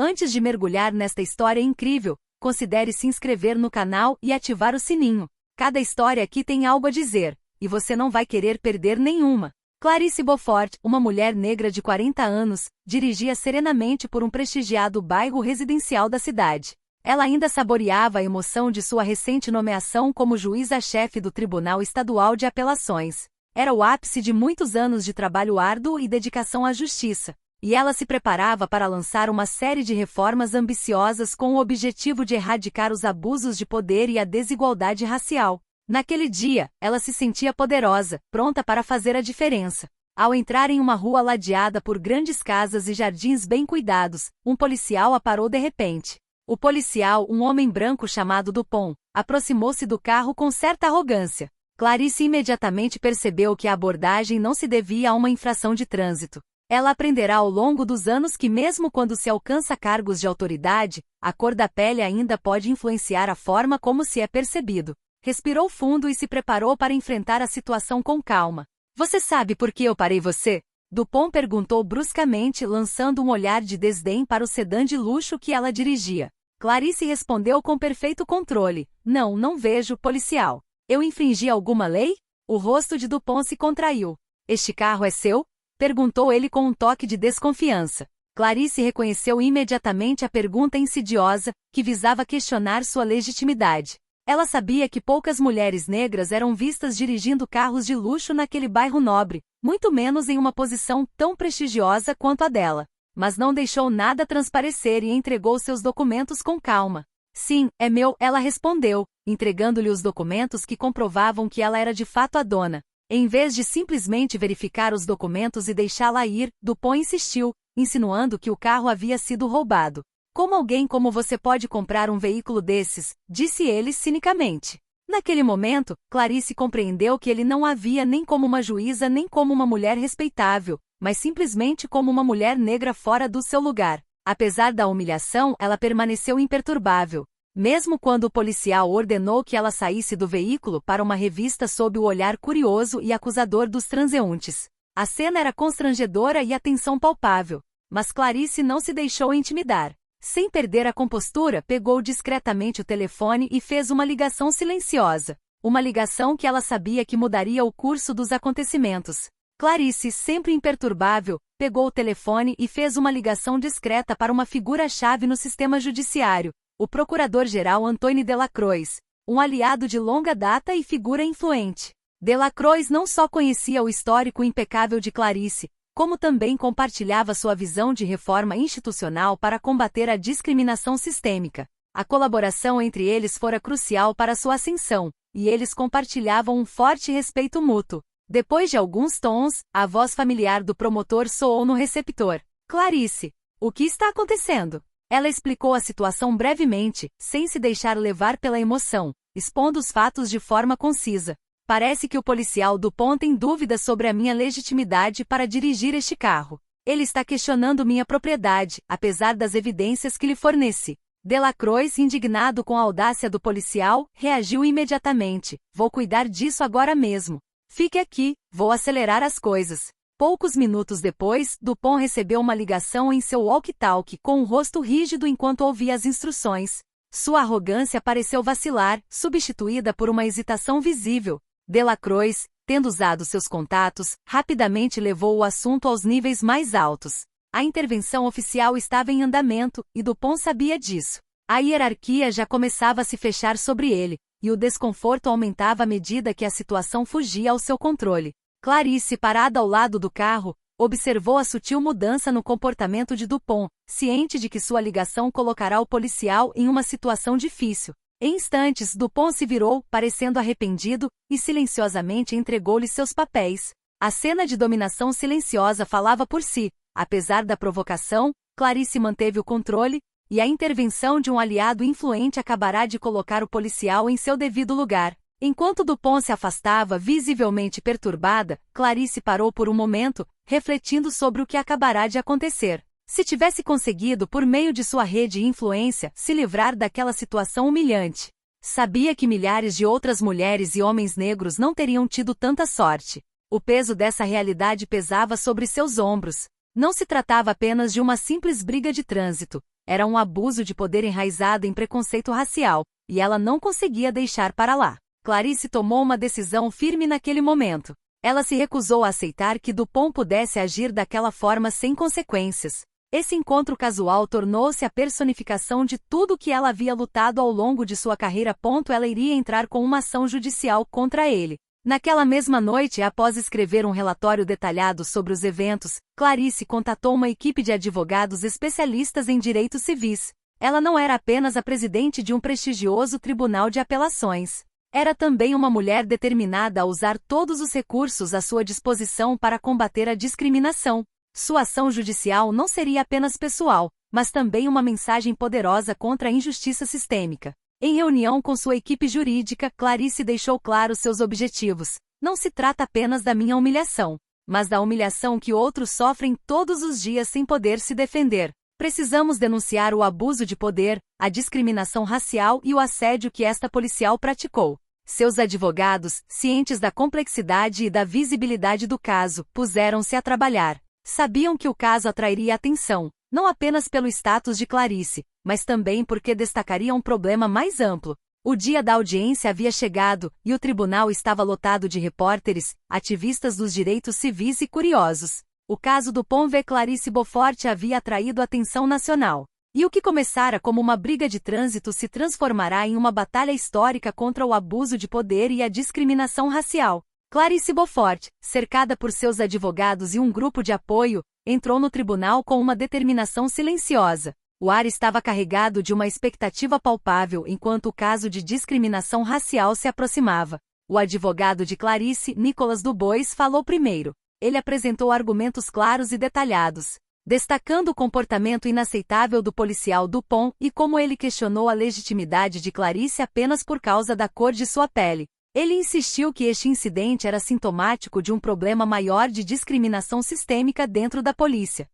Antes de mergulhar nesta história incrível, considere se inscrever no canal e ativar o sininho. Cada história aqui tem algo a dizer, e você não vai querer perder nenhuma. Clarice Beaufort, uma mulher negra de 40 anos, dirigia serenamente por um prestigiado bairro residencial da cidade. Ela ainda saboreava a emoção de sua recente nomeação como juíza-chefe do Tribunal Estadual de Apelações. Era o ápice de muitos anos de trabalho árduo e dedicação à justiça, e ela se preparava para lançar uma série de reformas ambiciosas com o objetivo de erradicar os abusos de poder e a desigualdade racial. Naquele dia, ela se sentia poderosa, pronta para fazer a diferença. Ao entrar em uma rua ladeada por grandes casas e jardins bem cuidados, um policial a parou de repente. O policial, um homem branco chamado Dupont, aproximou-se do carro com certa arrogância. Clarice imediatamente percebeu que a abordagem não se devia a uma infração de trânsito. Ela aprenderá ao longo dos anos que mesmo quando se alcança cargos de autoridade, a cor da pele ainda pode influenciar a forma como se é percebido. Respirou fundo e se preparou para enfrentar a situação com calma. Você sabe por que eu parei você? Dupont perguntou bruscamente, lançando um olhar de desdém para o sedã de luxo que ela dirigia. Clarice respondeu com perfeito controle. Não vejo, policial. Eu infringi alguma lei? O rosto de Dupont se contraiu. Este carro é seu? Perguntou ele com um toque de desconfiança. Clarice reconheceu imediatamente a pergunta insidiosa, que visava questionar sua legitimidade. Ela sabia que poucas mulheres negras eram vistas dirigindo carros de luxo naquele bairro nobre, muito menos em uma posição tão prestigiosa quanto a dela. Mas não deixou nada transparecer e entregou seus documentos com calma. Sim, é meu, ela respondeu, entregando-lhe os documentos que comprovavam que ela era de fato a dona. Em vez de simplesmente verificar os documentos e deixá-la ir, Dupont insistiu, insinuando que o carro havia sido roubado. Como alguém como você pode comprar um veículo desses? Disse ele cinicamente. Naquele momento, Clarice compreendeu que ele não a via nem como uma juíza nem como uma mulher respeitável, mas simplesmente como uma mulher negra fora do seu lugar. Apesar da humilhação, ela permaneceu imperturbável. Mesmo quando o policial ordenou que ela saísse do veículo para uma revista sob o olhar curioso e acusador dos transeuntes. A cena era constrangedora e a tensão palpável. Mas Clarice não se deixou intimidar. Sem perder a compostura, pegou discretamente o telefone e fez uma ligação silenciosa. Uma ligação que ela sabia que mudaria o curso dos acontecimentos. Clarice, sempre imperturbável, pegou o telefone e fez uma ligação discreta para uma figura-chave no sistema judiciário, o procurador-geral Antônio Delacroix, um aliado de longa data e figura influente. Delacroix não só conhecia o histórico impecável de Clarice, como também compartilhava sua visão de reforma institucional para combater a discriminação sistêmica. A colaboração entre eles fora crucial para sua ascensão, e eles compartilhavam um forte respeito mútuo. Depois de alguns tons, a voz familiar do promotor soou no receptor. Clarice, o que está acontecendo? Ela explicou a situação brevemente, sem se deixar levar pela emoção, expondo os fatos de forma concisa. Parece que o policial Dupont tem dúvidas sobre a minha legitimidade para dirigir este carro. Ele está questionando minha propriedade, apesar das evidências que lhe forneci. Delacroix, indignado com a audácia do policial, reagiu imediatamente. Vou cuidar disso agora mesmo. Fique aqui, vou acelerar as coisas. Poucos minutos depois, Dupont recebeu uma ligação em seu walkie-talkie com um rosto rígido enquanto ouvia as instruções. Sua arrogância pareceu vacilar, substituída por uma hesitação visível. Delacroix, tendo usado seus contatos, rapidamente levou o assunto aos níveis mais altos. A intervenção oficial estava em andamento, e Dupont sabia disso. A hierarquia já começava a se fechar sobre ele, e o desconforto aumentava à medida que a situação fugia ao seu controle. Clarice, parada ao lado do carro, observou a sutil mudança no comportamento de Dupont, ciente de que sua ligação colocará o policial em uma situação difícil. Em instantes, Dupont se virou, parecendo arrependido, e silenciosamente entregou-lhe seus papéis. A cena de dominação silenciosa falava por si. Apesar da provocação, Clarice manteve o controle, e a intervenção de um aliado influente acabará de colocar o policial em seu devido lugar. Enquanto Dupont se afastava, visivelmente perturbada, Clarice parou por um momento, refletindo sobre o que acabará de acontecer. Se tivesse conseguido, por meio de sua rede e influência, se livrar daquela situação humilhante. Sabia que milhares de outras mulheres e homens negros não teriam tido tanta sorte. O peso dessa realidade pesava sobre seus ombros. Não se tratava apenas de uma simples briga de trânsito. Era um abuso de poder enraizado em preconceito racial, e ela não conseguia deixar para lá. Clarice tomou uma decisão firme naquele momento. Ela se recusou a aceitar que Dupont pudesse agir daquela forma sem consequências. Esse encontro casual tornou-se a personificação de tudo que ela havia lutado ao longo de sua carreira. Ela iria entrar com uma ação judicial contra ele. Naquela mesma noite, após escrever um relatório detalhado sobre os eventos, Clarice contatou uma equipe de advogados especialistas em direitos civis. Ela não era apenas a presidente de um prestigioso tribunal de apelações. Era também uma mulher determinada a usar todos os recursos à sua disposição para combater a discriminação. Sua ação judicial não seria apenas pessoal, mas também uma mensagem poderosa contra a injustiça sistêmica. Em reunião com sua equipe jurídica, Clarice deixou claro seus objetivos. Não se trata apenas da minha humilhação, mas da humilhação que outros sofrem todos os dias sem poder se defender. Precisamos denunciar o abuso de poder, a discriminação racial e o assédio que esta policial praticou. Seus advogados, cientes da complexidade e da visibilidade do caso, puseram-se a trabalhar. Sabiam que o caso atrairia atenção, não apenas pelo status de Clarice, mas também porque destacaria um problema mais amplo. O dia da audiência havia chegado, e o tribunal estava lotado de repórteres, ativistas dos direitos civis e curiosos. O caso Dupont v Clarice Beaufort havia atraído atenção nacional. E o que começara como uma briga de trânsito se transformará em uma batalha histórica contra o abuso de poder e a discriminação racial. Clarice Beaufort, cercada por seus advogados e um grupo de apoio, entrou no tribunal com uma determinação silenciosa. O ar estava carregado de uma expectativa palpável enquanto o caso de discriminação racial se aproximava. O advogado de Clarice, Nicolas Dubois, falou primeiro. Ele apresentou argumentos claros e detalhados, destacando o comportamento inaceitável do policial Dupont e como ele questionou a legitimidade de Clarice apenas por causa da cor de sua pele. Ele insistiu que este incidente era sintomático de um problema maior de discriminação sistêmica dentro da polícia.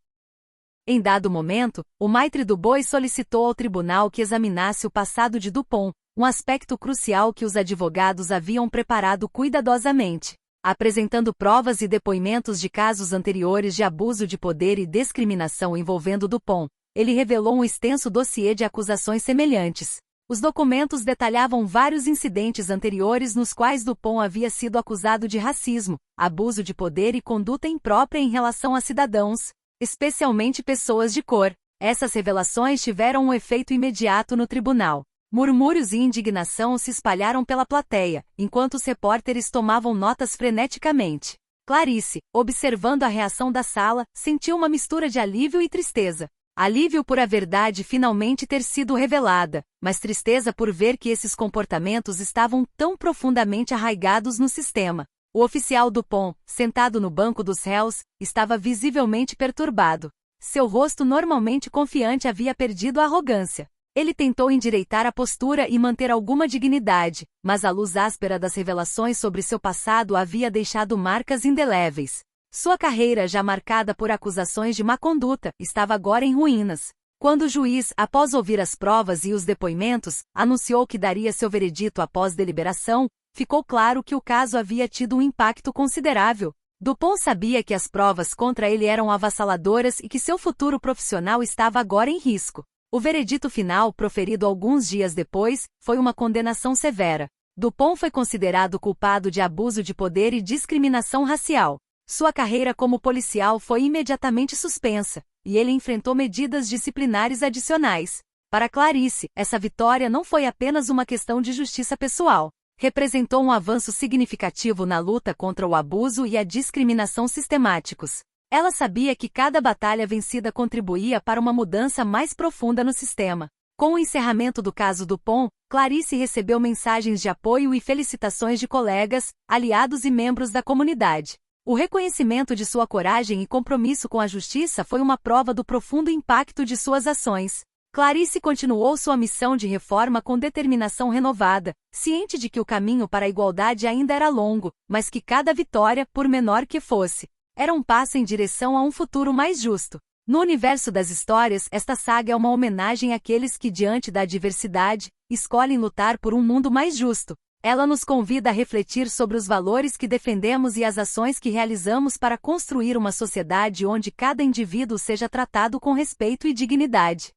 Em dado momento, o Maître Dubois solicitou ao tribunal que examinasse o passado de Dupont, um aspecto crucial que os advogados haviam preparado cuidadosamente. Apresentando provas e depoimentos de casos anteriores de abuso de poder e discriminação envolvendo Dupont, ele revelou um extenso dossiê de acusações semelhantes. Os documentos detalhavam vários incidentes anteriores nos quais Dupont havia sido acusado de racismo, abuso de poder e conduta imprópria em relação a cidadãos, especialmente pessoas de cor. Essas revelações tiveram um efeito imediato no tribunal. Murmúrios e indignação se espalharam pela plateia, enquanto os repórteres tomavam notas freneticamente. Clarice, observando a reação da sala, sentiu uma mistura de alívio e tristeza. Alívio por a verdade finalmente ter sido revelada, mas tristeza por ver que esses comportamentos estavam tão profundamente arraigados no sistema. O oficial Dupont, sentado no banco dos réus, estava visivelmente perturbado. Seu rosto normalmente confiante havia perdido a arrogância. Ele tentou endireitar a postura e manter alguma dignidade, mas a luz áspera das revelações sobre seu passado havia deixado marcas indeléveis. Sua carreira, já marcada por acusações de má conduta, estava agora em ruínas. Quando o juiz, após ouvir as provas e os depoimentos, anunciou que daria seu veredito após deliberação, ficou claro que o caso havia tido um impacto considerável. Dupont sabia que as provas contra ele eram avassaladoras e que seu futuro profissional estava agora em risco. O veredito final, proferido alguns dias depois, foi uma condenação severa. Dupont foi considerado culpado de abuso de poder e discriminação racial. Sua carreira como policial foi imediatamente suspensa, e ele enfrentou medidas disciplinares adicionais. Para Clarice, essa vitória não foi apenas uma questão de justiça pessoal. Representou um avanço significativo na luta contra o abuso e a discriminação sistemáticos. Ela sabia que cada batalha vencida contribuía para uma mudança mais profunda no sistema. Com o encerramento do caso Dupont, Clarice recebeu mensagens de apoio e felicitações de colegas, aliados e membros da comunidade. O reconhecimento de sua coragem e compromisso com a justiça foi uma prova do profundo impacto de suas ações. Clarice continuou sua missão de reforma com determinação renovada, ciente de que o caminho para a igualdade ainda era longo, mas que cada vitória, por menor que fosse, era um passo em direção a um futuro mais justo. No universo das histórias, esta saga é uma homenagem àqueles que, diante da adversidade, escolhem lutar por um mundo mais justo. Ela nos convida a refletir sobre os valores que defendemos e as ações que realizamos para construir uma sociedade onde cada indivíduo seja tratado com respeito e dignidade.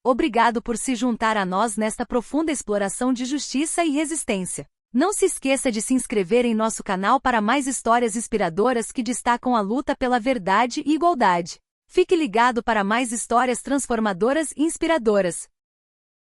Obrigado por se juntar a nós nesta profunda exploração de justiça e resistência. Não se esqueça de se inscrever em nosso canal para mais histórias inspiradoras que destacam a luta pela verdade e igualdade. Fique ligado para mais histórias transformadoras e inspiradoras.